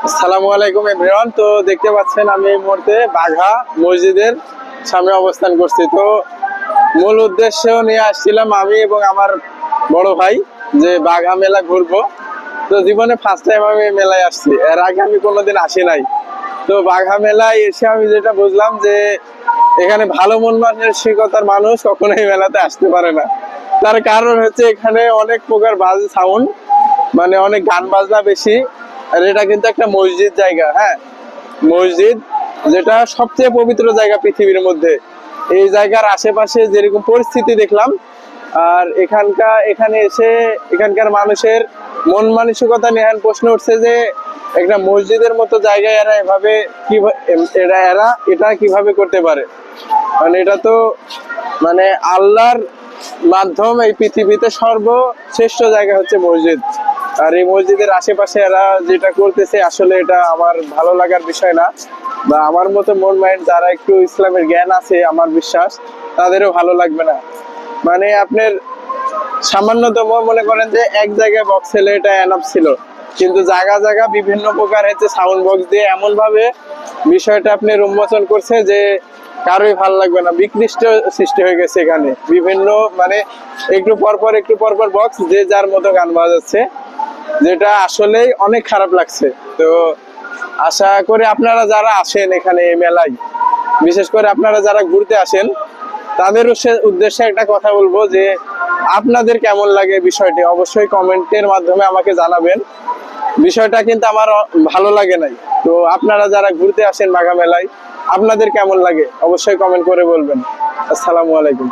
আসসালামু আলাইকুম এভরিওয়ান। তো দেখতে পাচ্ছেন আমি এই মুহূর্তে বাঘা মসজিদের সামনে অবস্থান করছি। তো মূল উদ্দেশ্য নিয়ে আসছিলাম আমি এবং আমার বড় ভাই যে বাঘা মেলা ঘুরবো। তো জীবনে ফার্স্ট টাইম আমি এই মেলায় আসছি, এর আগে আমি কোনোদিন আসি নাই। তো বাঘা মেলায় এসে আমি যেটা বুঝলাম যে এখানে ভালো মন মানসিকতার মানুষ কখনোই মেলাতে আসতে পারে না। তার কারণ হচ্ছে এখানে অনেক প্রকার বাজে সাউন্ড, মানে অনেক গান বাজনা বেশি। আর এটা কিন্তু একটা মসজিদ জায়গা, হ্যাঁ মসজিদ, যেটা সবচেয়ে পবিত্র জায়গা পৃথিবীর মধ্যে। এই জায়গার আশেপাশে যেরকম পরিস্থিতি দেখলাম, আর এখানে এসে এখানকার মানুষের মন মানসিকতা নিয়ে প্রশ্ন উঠছে যে একটা মসজিদের মতো জায়গায় এরা এভাবে এটা কিভাবে করতে পারে। মানে এটা তো মানে আল্লাহর মাধ্যম এই পৃথিবীতে সর্বশ্রেষ্ঠ জায়গা হচ্ছে মসজিদ। আর এই মসজিদের আশেপাশে এরা যেটা করতেছে আসলে এটা আমার ভালো লাগার বিষয় না, বা আমার মতো মন মাইন্ড যারা একটু ইসলামের জ্ঞান আছে আমার বিশ্বাস তাদেরও ভালো লাগবে না। মানে আপনার সামান্যতম মনে করেন যে এক জায়গায় বক্স এলে এটা এনাফ ছিল, কিন্তু জায়গা জায়গা বিভিন্ন প্রকার হচ্ছে সাউন্ড বক্স দিয়ে এমন ভাবে বিষয়টা আপনি উন্মোচন করছে যে কারোই ভালো লাগবে না। বিকৃষ্ট সৃষ্টি হয়ে গেছে এখানে বিভিন্ন, মানে একটু পরপর বক্স যে যার মতো গান বাজাচ্ছে, যেটা আসলেই অনেক খারাপ লাগছে। তো আশা করি আপনারা যারা আসেন এখানে এই মেলায়, বিশেষ করে আপনারা যারা ঘুরতে আসেন, তাদের উদ্দেশ্যে একটা কথা বলবো যে আপনাদের কেমন লাগে বিষয়টি অবশ্যই কমেন্টের মাধ্যমে আমাকে জানাবেন। বিষয়টা কিন্তু আমার ভালো লাগে নাই। তো আপনারা যারা ঘুরতে আসেন বাঘা মেলায়, আপনাদের কেমন লাগে অবশ্যই কমেন্ট করে বলবেন। আসসালামু আলাইকুম।